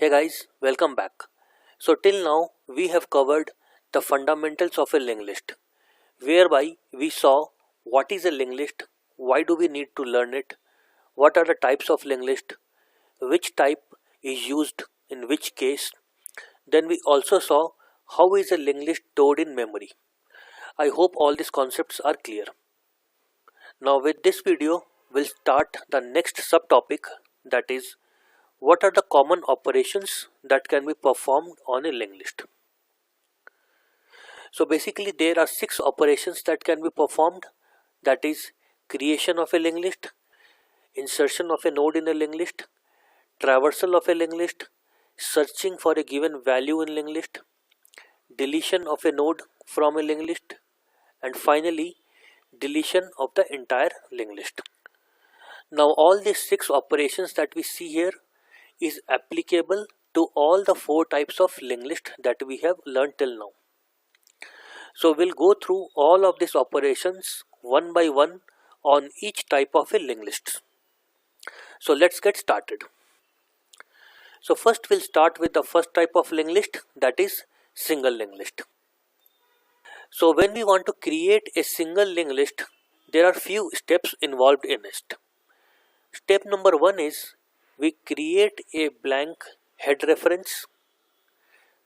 Hey guys, welcome back. So till now we have covered the fundamentals of a linked list, whereby we saw what is a linked list, why do we need to learn it, what are the types of linked list, which type is used in which case. Then we also saw how is a linked list stored in memory. I hope all these concepts are clear. Now with this video we'll start the next subtopic, that is what are the common operations that can be performed on a linked list. So basically there are 6 operations that can be performed, that is creation of a linked list, insertion of a node in a linked list, traversal of a linked list, searching for a given value in linked list, deletion of a node from a linked list, and finally deletion of the entire linked list. Now all these 6 operations that we see here is applicable to all the 4 types of linked list that we have learned till now. So we'll go through all of these operations one by one on each type of a linked list. So let's get started. So first we'll start with the first type of linked list, that is single linked list. So when we want to create a single linked list, there are few steps involved in it. Step number 1 is we create a blank head reference,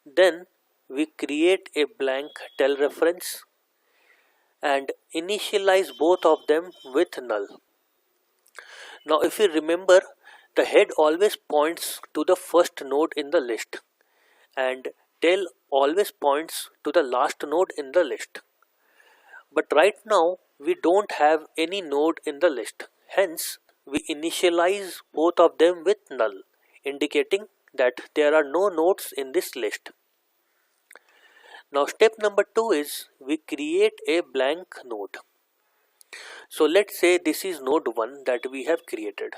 then we create a blank tail reference and initialize both of them with null. Now if you remember, the head always points to the first node in the list and tail always points to the last node in the list. But right now we don't have any node in the list, hence we initialize both of them with null, indicating that there are no nodes in this list. Now step number 2 is we create a blank node. So let's say this is node 1 that we have created.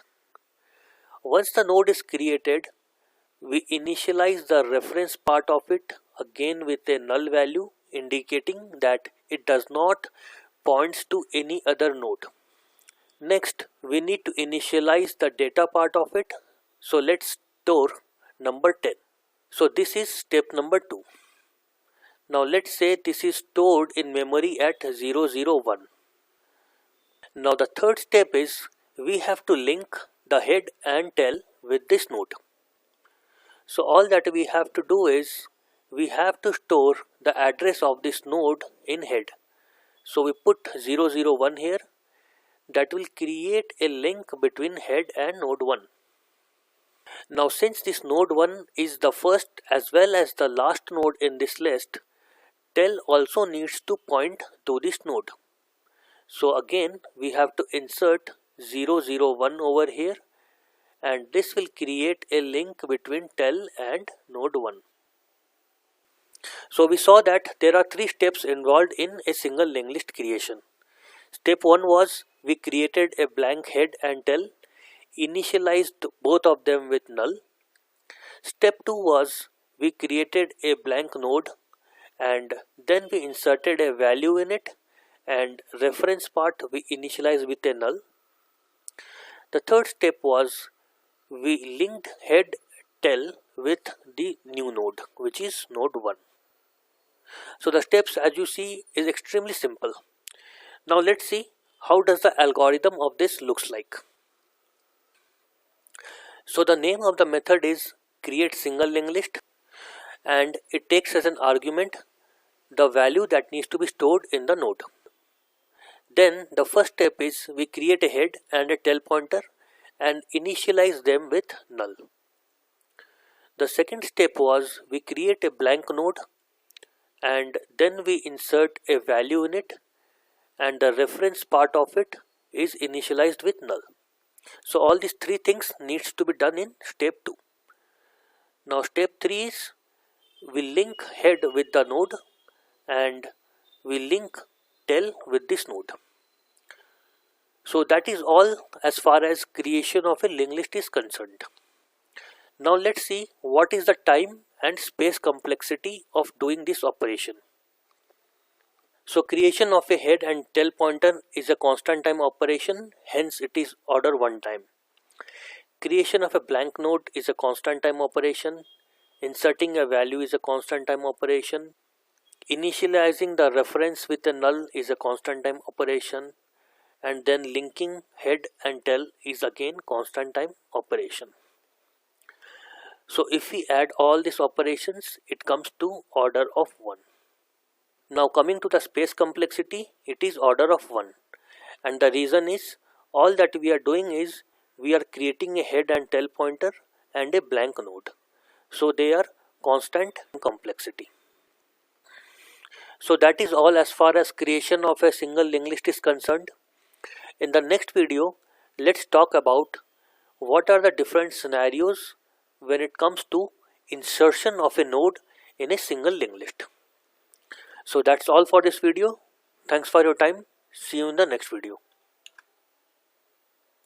Once the node is created, we initialize the reference part of it again with a null value, indicating that it does not points to any other node. Next, we need to initialize the data part of it. So let's store number 10. So this is step number 2. Now let's say this is stored in memory at 001. Now the third step is we have to link the head and tail with this node. So all that we have to do is we have to store the address of this node in head. So we put 001 here. That will create a link between head and node 1. Now since this node 1 is the first as well as the last node in this list, tail also needs to point to this node. So again we have to insert 001 over here, and this will create a link between tail and node 1. So we saw that there are 3 steps involved in a single linked list creation. Step 1 was we created a blank head and tail, initialized both of them with null. Step 2 was we created a blank node and then we inserted a value in it, and reference part we initialized with a null. The third step was we linked head tail with the new node, which is node 1. So the steps, as you see, is extremely simple. Now let's see how does the algorithm of this looks like. So the name of the method is create single linked list, and it takes as an argument the value that needs to be stored in the node. Then the first step is we create a head and a tail pointer and initialize them with null. The second step was we create a blank node and then we insert a value in it, and the reference part of it is initialized with null. So all these 3 things needs to be done in step 2. Now step 3 is we link head with the node and we link tail with this node. So that is all as far as creation of a linked list is concerned. Now let's see what is the time and space complexity of doing this operation. So creation of a head and tail pointer is a constant time operation, hence it is order 1 time. Creation of a blank node is a constant time operation. Inserting a value is a constant time operation. Initializing the reference with a null is a constant time operation. And then linking head and tail is again constant time operation. So if we add all these operations, it comes to order of 1. Now coming to the space complexity, it is order of 1. And the reason is, all that we are doing is, we are creating a head and tail pointer and a blank node. So they are constant complexity. So that is all as far as creation of a single linked list is concerned. In the next video, let's talk about what are the different scenarios when it comes to insertion of a node in a single linked list. So that's all for this video. Thanks for your time. See you in the next video.